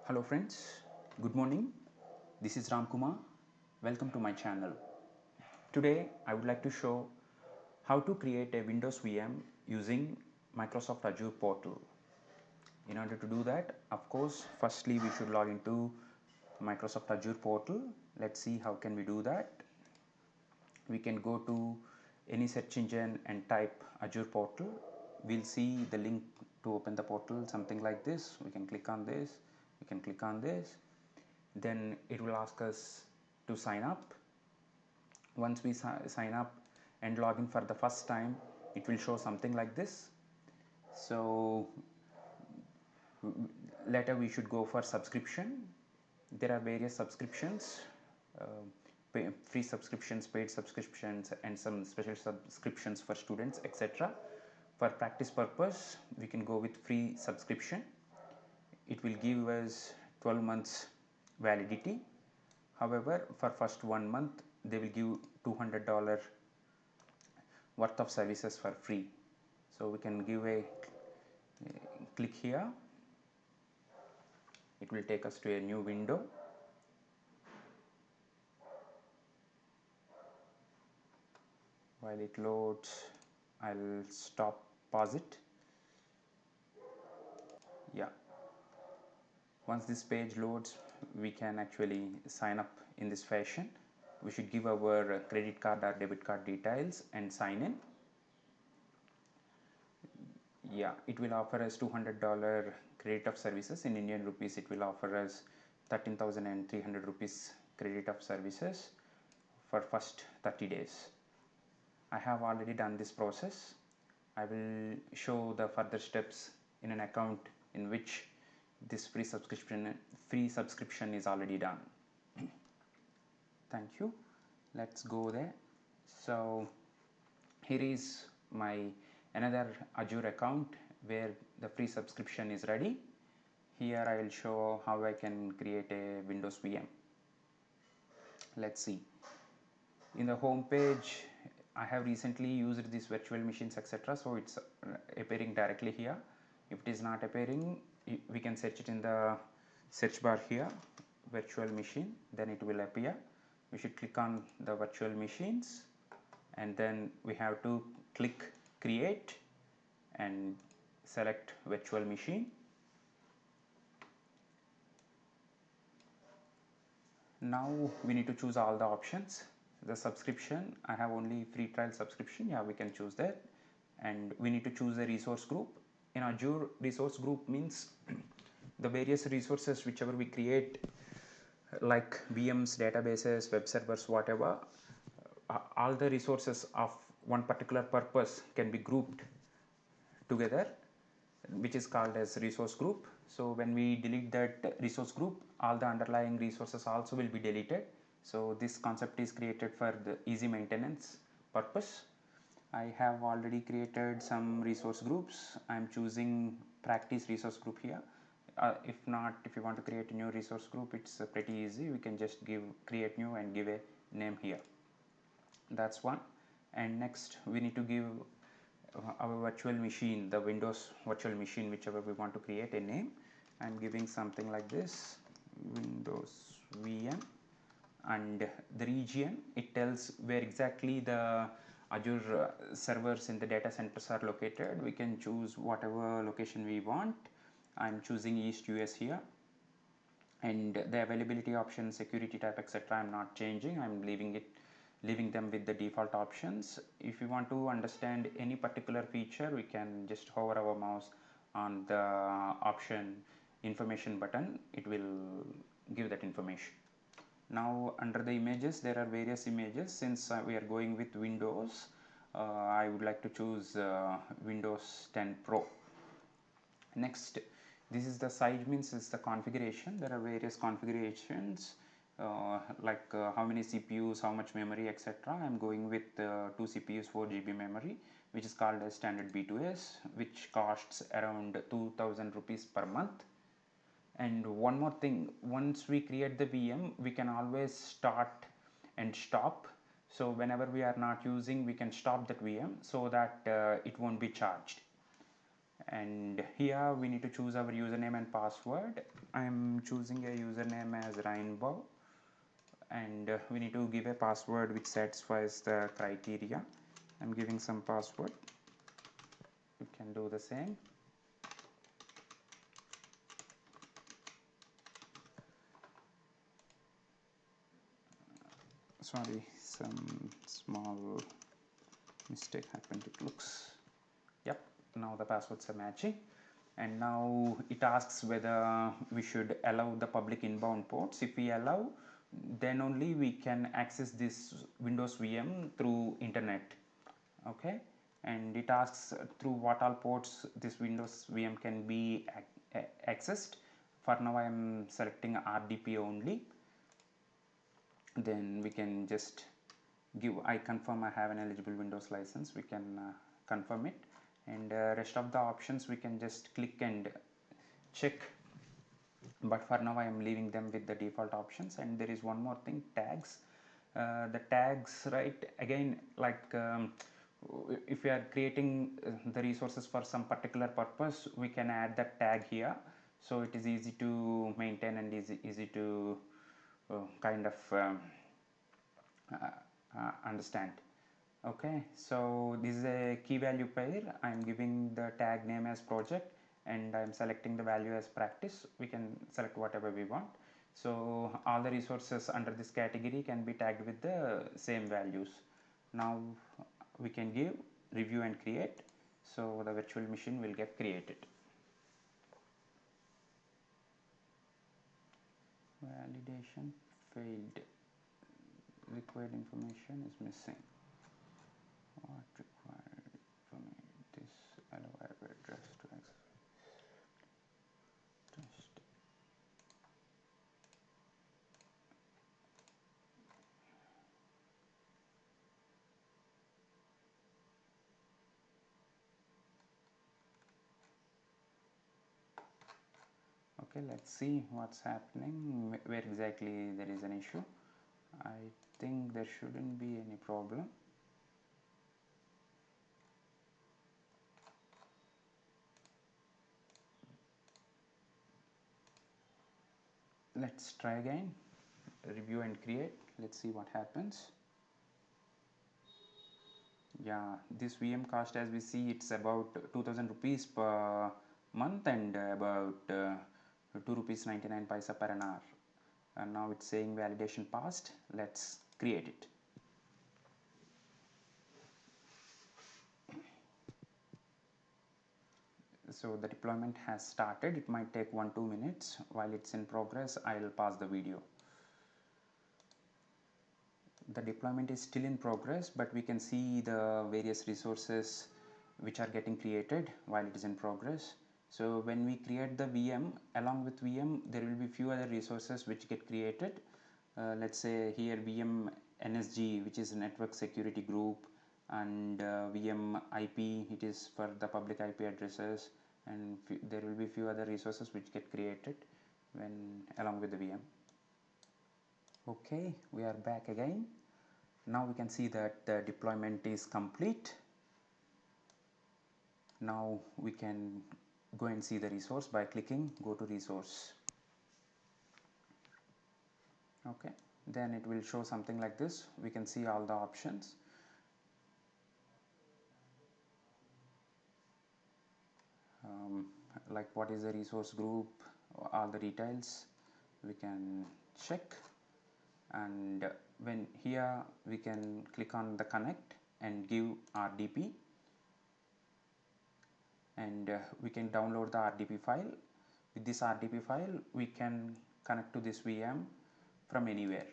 Hello friends, good morning. This is Ram Kumar. Welcome to my channel. Today I would like to show how to create a Windows VM using Microsoft Azure portal. In order to do that, of course, firstly we should log into Microsoft Azure portal. Let's see how can we do that. We can go to any search engine and type Azure portal. We'll see the link to open the portal, something like this. We can click on this, we can click on this. Then it will ask us to sign up. Once we sign up and log in for the first time, it will show something like this. So later we should go for subscription. There are various subscriptions, free subscriptions, paid subscriptions, and some special subscriptions for students, etc. For practice purpose, we can go with free subscription. It will give us 12 months validity. However, for first 1 month they will give $200 worth of services for free. So we can give a click here. It will take us to a new window. While it loads, I'll pause it. Yeah. Once this page loads, we can actually sign up in this fashion. We should give our credit card or debit card details and sign in. Yeah, it will offer us $200 credit of services. In Indian rupees, it will offer us 13,300 rupees credit of services for first 30 days. I have already done this process. I will show the further steps in an account in which this free subscription is already done. Thank you. Let's go there. So here is my another Azure account where the free subscription is ready. Here I will show how I can create a Windows VM. Let's see. In the home page, I have recently used these virtual machines, etc. So it's appearing directly here. If it is not appearing, we can search it in the search bar here, virtual machine, then it will appear. We should click on the virtual machines and then we have to click create and select virtual machine. Now we need to choose all the options. The subscription, I have only free trial subscription. Yeah, we can choose that. And we need to choose a resource group. In Azure, resource group means the various resources whichever we create, like VMs, databases, web servers, whatever, all the resources of one particular purpose can be grouped together, which is called as resource group. So when we delete that resource group, all the underlying resources also will be deleted. So this concept is created for the easy maintenance purpose. I have already created some resource groups. I am choosing practice resource group here. If you want to create a new resource group, it's pretty easy. We can just create new and give a name here. That's one. And next we need to give our virtual machine, the Windows virtual machine, whichever we want to create a name. I'm giving something like this, Windows VM, and the region, it tells where exactly the Azure servers in the data centers are located. We can choose whatever location we want. I'm choosing East US here, and the availability option, security type, etc. I'm not changing. I'm leaving them with the default options. If you want to understand any particular feature, we can just hover our mouse on the option information button. It will give that information. Now under the images, there are various images. Since we are going with Windows, I would like to choose Windows 10 Pro. Next, this is the size, means is the configuration. There are various configurations, like how many CPUs, how much memory, etc. I'm going with 2 CPUs, 4 GB memory, which is called as standard B2S, which costs around 2,000 rupees per month. And one more thing, once we create the VM, we can always start and stop. So whenever we are not using, we can stop that VM so that it won't be charged. and here we need to choose our username and password. I'm choosing a username as Rainbow, and we need to give a password which satisfies the criteria. I'm giving some password. You can do the same. Sorry, some small mistake happened. It looks, yep, now the passwords are matching. And now it asks whether we should allow the public inbound ports. If we allow, then only we can access this Windows VM through internet. Okay, and it asks through what all ports this Windows VM can be accessed. For now I am selecting RDP only. Then we can just give I confirm I have an eligible Windows license. We can confirm it, and rest of the options we can just click and check, but for now I am leaving them with the default options. And there is one more thing, tags. The tags, right, again, like if we are creating the resources for some particular purpose, we can add that tag here, so it is easy to maintain and easy to kind of understand. Okay, so this is a key value pair. I am giving the tag name as project, and I am selecting the value as practice. We can select whatever we want. So all the resources under this category can be tagged with the same values. Now we can give review and create, so the virtual machine will get created. Validation failed. Required information is missing. What required from this allow IP address to access test. Okay, let's see what's happening, where exactly there is an issue. I think there shouldn't be any problem. Let's try again, review and create. Let's see what happens. Yeah, this VM cost, as we see, it's about 2000 rupees per month, and about 2 rupees 99 paisa per an hour. And now it's saying validation passed. Let's create it. So the deployment has started. It might take 1-2 minutes. While it's in progress, I'll pause the video. The deployment is still in progress, but we can see the various resources which are getting created while it is in progress. So when we create the VM, along with VM there will be few other resources which get created. Let's say here VM NSG, which is network security group, and VM IP, it is for the public IP addresses, and there will be few other resources which get created when along with the VM. Okay, we are back again. Now we can see that the deployment is complete. Now we can go and see the resource by clicking go to resource. Okay, then it will show something like this. We can see all the options. Like what is the resource group, all the details we can check. And when here we can click on the connect and give RDP, and we can download the RDP file. With this RDP file we can connect to this VM from anywhere.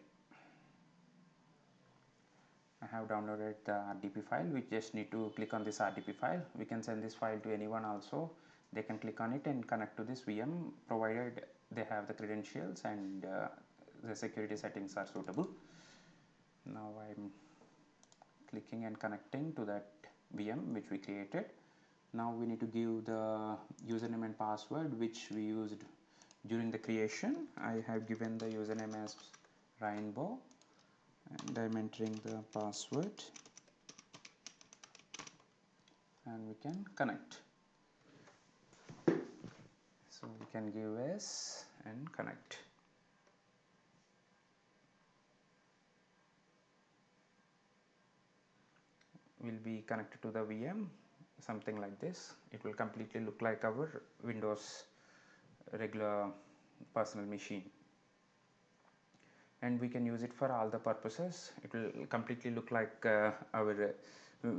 I have downloaded the RDP file. We just need to click on this RDP file. We can send this file to anyone also. They can click on it and connect to this VM, provided they have the credentials and the security settings are suitable. Now I'm clicking and connecting to that VM which we created. Now we need to give the username and password which we used during the creation. I have given the username as Rainbow, and I'm entering the password, and we can connect. So we can give S and connect. Will be connected to the VM, something like this. It will completely look like our Windows regular personal machine, and we can use it for all the purposes. It will completely look like our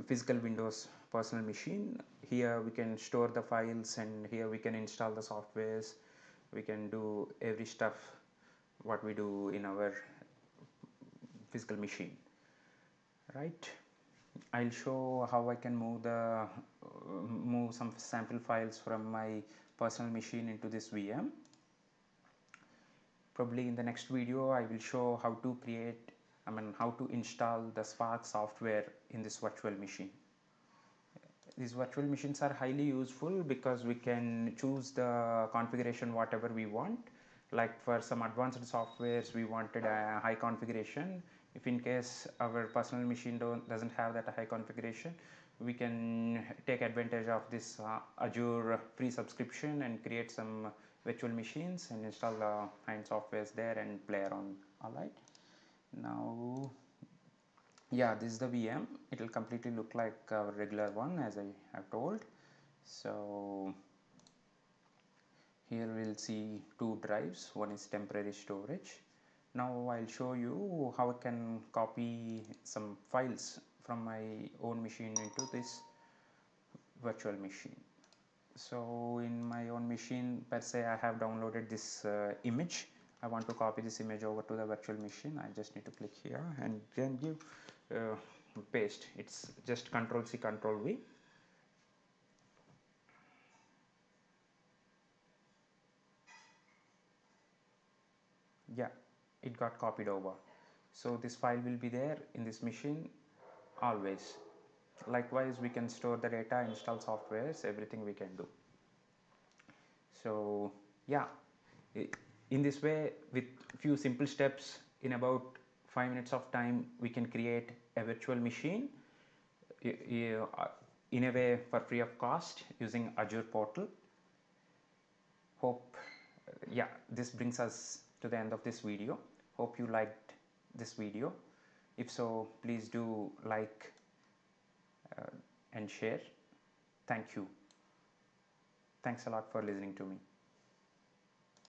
physical Windows personal machine. Here we can store the files, and here we can install the softwares. We can do every stuff what we do in our physical machine, right? I'll show how I can move some sample files from my personal machine into this VM. Probably in the next video I will show how to how to install the Spark software in this virtual machine. These virtual machines are highly useful because we can choose the configuration whatever we want. Like for some advanced softwares we wanted a high configuration. If in case our personal machine doesn't have that high configuration, we can take advantage of this Azure free subscription and create some virtual machines and install the fine softwares there and play around. Alright, now yeah, this is the VM. It will completely look like our regular one, as I have told. So here we'll see two drives. One is temporary storage. Now I'll show you how I can copy some files from my own machine into this virtual machine. So in my own machine per se, I have downloaded this image. I want to copy this image over to the virtual machine. I just need to click here and then give paste. It's just Control C, Control V. Yeah, it got copied over. So this file will be there in this machine always. Likewise, we can store the data, install softwares, everything we can do. So yeah, in this way, with few simple steps, in about 5 minutes of time, we can create a virtual machine in a way for free of cost using Azure portal. Hope yeah, this brings us to the end of this video. Hope you liked this video. If so, please do like and share. Thank you. Thanks a lot for listening to me.